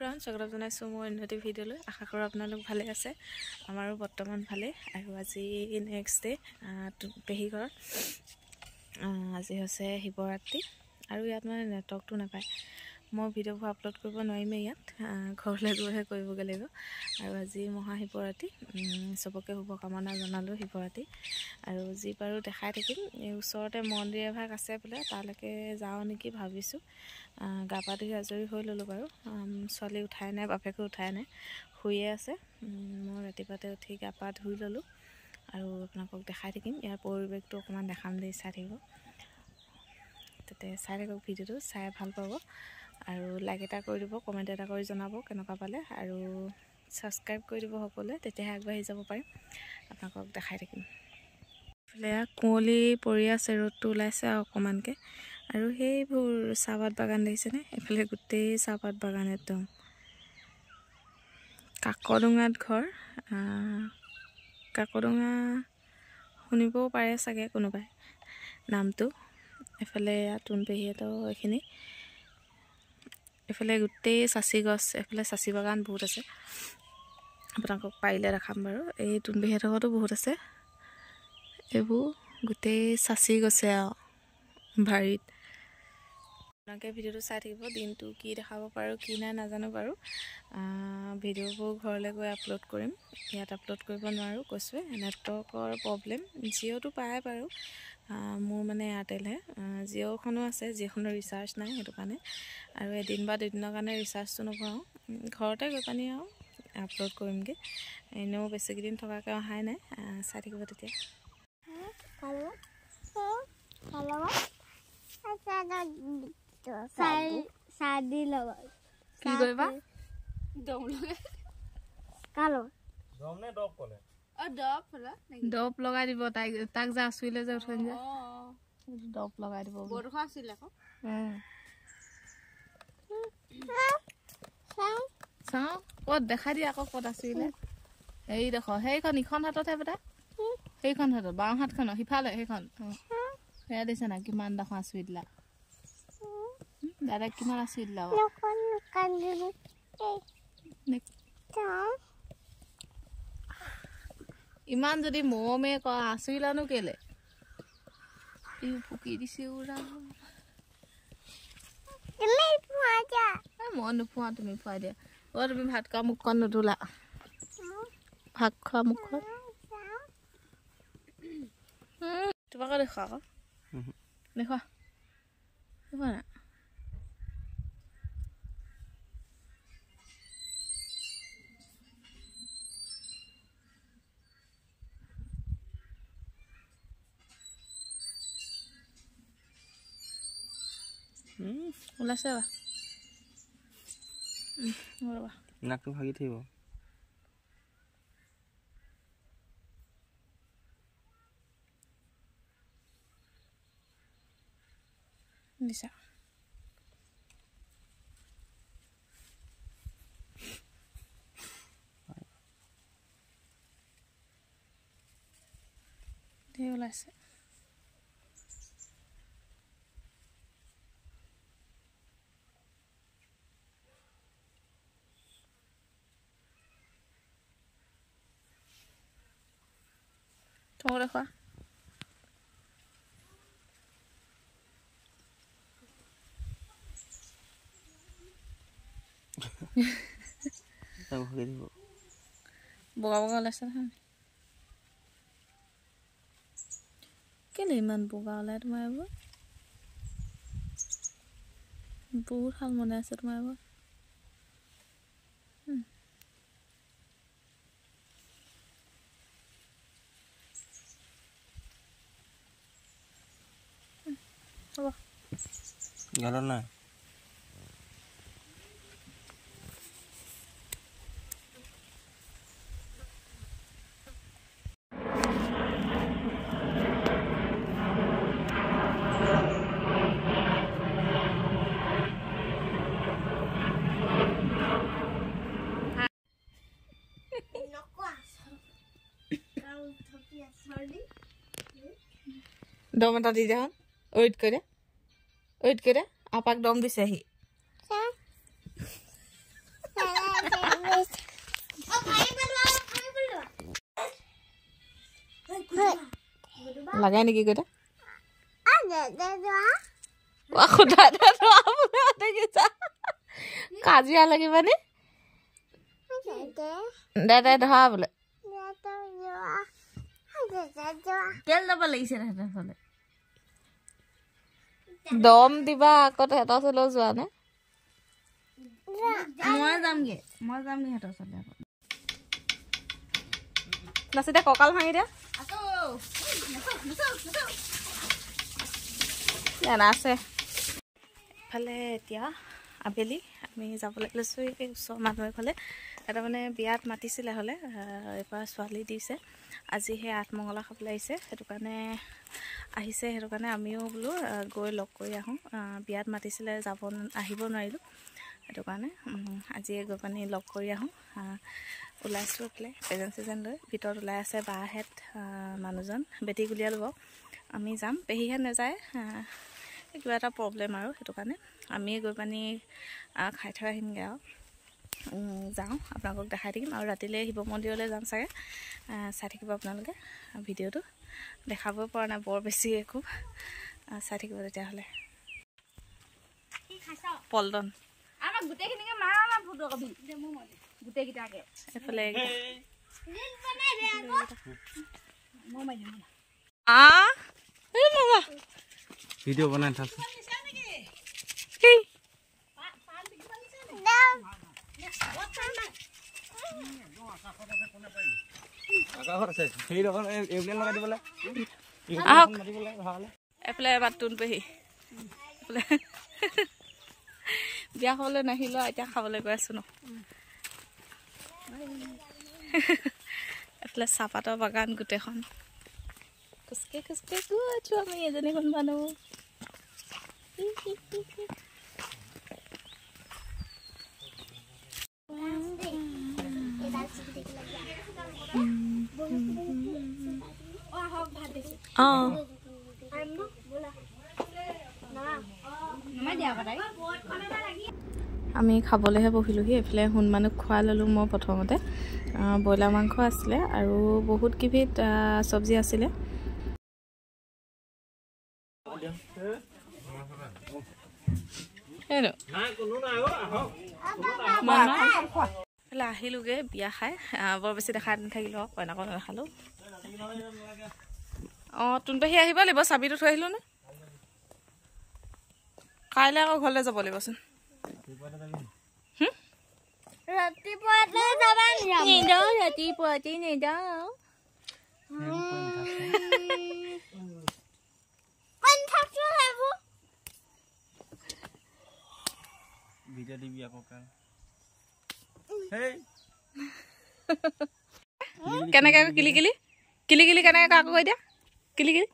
Friend স্বাগতম জনাইছোঁ মোৰ উন্নতি ভিডিঅ'লৈ। আশা কৰোঁ আপোনালোক ভালে আছে। আমাৰো বৰ্তমান ভালে। আৰু আজি নেক্সট ডে পেহী ঘৰত আজি হৈছে শিৱৰাত্ৰি আৰু ইয়াত মানে নেটৱৰ্কটো নাপায়। মই ভিডিঅ'বোৰ আপলোড কৰিব নোৱাৰিমেই ইয়াত, ঘৰলৈ গৈহে কৰিবগৈ লাগিব। আৰু আজি মহাশিৱৰাত্ৰি, চবকে শুভকামনা জনালোঁ শিৱৰাত্ৰি। আৰু যি পাৰোঁ দেখাই থাকিম। এই ওচৰতে মন্দিৰ এভাগ আছে বোলে, তালৈকে যাওঁ নেকি ভাবিছোঁ। গা পা ধুই আজৰি হৈ ল'লোঁ বাৰু। ছোৱালী উঠাই নাই, বাপেকো উঠাই নাই, শুয়ে আছে। মই ৰাতিপুৱাতে উঠি গা পা ধুই ল'লোঁ আৰু আপোনালোকক দেখাই থাকিম। ইয়াৰ পৰিৱেশটো অকণমান দেখাম দেই, চাই থাকিব। তাতে চাই থাকক, ভিডিঅ'টো চাই ভাল পাব। আৰু লাইক এটা কৰি দিব, কমেণ্ট এটা কৰি জনাব কেনেকুৱা পালে, আৰু ছাবস্ক্ৰাইব কৰি দিব সকলোৱে, তেতিয়াহে আগবাঢ়ি যাব পাৰিম। আপোনালোকক দেখাই থাকিম। এইফালে কুঁৱলী পৰি আছে, ৰ'দটো ওলাইছে আৰু অকণমানকৈ। আৰু সেইবোৰ চাহপাত বাগান দেখিছেনে? এইফালে গোটেই চাহপাত বাগান একদম। কাকডোঙাত ঘৰ। কাকডোঙা শুনিবও পাৰে চাগে কোনোবাই নামটো। এইফালে তোন পেহীহঁতৰ এইখিনি। এইফালে গোটেই চাচি গছ, এইফালে চাচি বাগান বহুত আছে। আপোনালোকক পাৰিলে দেখাম বাৰু। এই তোন পেহীহঁতৰ ঘৰতো বহুত আছে। এইবোৰ গোটেই চাচি গছে আৰু বাৰীত। আপোনালোকে ভিডিঅ'টো চাই থাকিব। দিনটো কি দেখাব পাৰোঁ কি নাই নাজানো বাৰু। ভিডিঅ'বোৰ ঘৰলৈ গৈ আপলোড কৰিম, ইয়াত আপলোড কৰিব নোৱাৰোঁ কৈছোঁৱে, নেটৱৰ্কৰ প্ৰব্লেম। জিঅ'টো পায় বাৰু, মোৰ মানে এয়াৰটেলহে। জিঅ'খনো আছে, জিঅ'খনৰ ৰিচাৰ্জ নাই, সেইটো কাৰণে। আৰু এদিন বা দুদিনৰ কাৰণে ৰিচাৰ্জটো নভৰাওঁ। ঘৰতে গৈ পানি আৰু আপলোড কৰিমগৈ। এনেও বেছিকেইদিন থকাকৈ অহাই নাই, চাই থাকিব তেতিয়া। কি কৰিবা? দৰৱ লগাই দিব তাক যে আচুৰিলে যে উঠনি যে দৰৱ লগাই দিব। চাওঁ ক'ত দেখাই দিয়ে আকৌ, ক'ত আচুৰিলে। হেৰি দেখ, সেইখন ইখন হাততহে বেটা, সেইখন হাতত, বাওঁ হাতখনৰ সিফালে সেইখন। সেয়া দিছে না কিমান দেখোন আচুৰি দিলা। দাদাক কিমান আচুৰি দিলা। ইমান যদি মৰমে কৰা, আচুৰিলানো কেলে? ই ফুকি দিছে উৰা। মই নোপোৱা, তুমি খুৱাই দিয়া। তুমি ভাত খোৱা মুখখন নুধুলা। ভাত খোৱা মুখখন তোমাকে দেখুৱা আকৌ, দেখুৱা দেখুৱা না। ওলাইছে বা নাকটো ভাগি থাকিব। দিছা ধেৰ ওলাইছে। তোমাক দেখুৱা। বগা বগা ওলাইছে নহয়। কেলে ইমান বগা ওলাই তোমাৰ এইবোৰ? বহুত ভাল মনে আছে তোমাৰ এইবোৰ। হ'ব গালত নাই। দম এটা দি দেখোন, ৱেইট কৰি দে, আপাক দম দিছে সি। লাগে নেকি কইতা খুটা দেখিছা কাজিয়া লাগিব নে দে দে ধৰা বোলে তেল যাব লাগিছে তেহেঁতৰ ফালে দম দিবা আকৌ তেহেঁতৰ ওচৰলৈ যোৱা নে মই যামগে সিহঁতৰ ওচৰলৈ আকৌ নাচিতে কঁকাল ভাঙি দিয়া নাচে এফালে এতিয়া আবেলি আমি যাবলৈ লৈছোঁ এই ওচৰৰ মানুহ এফালে এটা মানে বিয়াত মাতিছিলে হ'লে এবাৰ ছোৱালী দিছে আজি সেই আঠমঙলা খাবলৈ আহিছে সেইটো কাৰণে আমিও বোলো গৈ লগ কৰি আহোঁ বিয়াত মাতিছিলে আহিব নোৱাৰিলোঁ সেইটো কাৰণে আজি গৈ পানি লগ কৰি আহোঁ ওলাইছোঁ এইফালে প্ৰেজেণ্ট লৈ ভিতৰত ওলাই আছে বাহেঁত মানুহজন বেটী গুলিয়াই ল'ব আমি যাম পেহীহেঁত নাযায় কিবা এটা প্ৰব্লেম আৰু সেইটো কাৰণে আমি গৈ পানি খাই থৈ আহিমগৈ আৰু যাওঁ আপোনালোকক দেখাই থাকিম আৰু ৰাতিলৈ শিৱ মন্দিৰলৈ যাম চাগে চাই থাকিব আপোনালোকে ভিডিঅ'টো দেখাবই পৰা নাই বৰ বেছি একো চাই থাকিব তেতিয়াহ'লে পল্টন এফালে ভিডিঅ' বনাই থাকোঁ এফালে বাটুন পেহী বিয়া খাবলৈ নাহিলোঁ এতিয়া খাবলৈ গৈ আছোঁ ন এফালে চাহপাতৰ বাগান গোটেইখন খোজকাঢ়ি গৈ আছোঁ আমি এজনীখন মানুহ আমি খাবলৈহে বহিলোহি এইফালে সোণ মানুহ খুৱাই ল'লোঁ মই প্ৰথমতে ব্ৰইলাৰ মাংস আছিলে আৰু বহুত কেইবিধ চব্জি আছিলে আহিলোগৈ বিয়া খাই বৰ বেছি দেখা নাথাকিলোঁ আৰু কইনাকো নাখালোঁ অঁ তোনপেহী আহিব লাগিব চাবিটো থৈ আহিলোঁ নে কাইলৈ আকৌ ঘৰলৈ যাব লাগিবচোন ৰাতিপুৱাতে নেযাওঁ ভিডিঅ' দিবি আকৌ কেনেকে কিলি কিলি কিলি কিলি কেনেকে কাকো কৈ দিয়া কিলি কিলি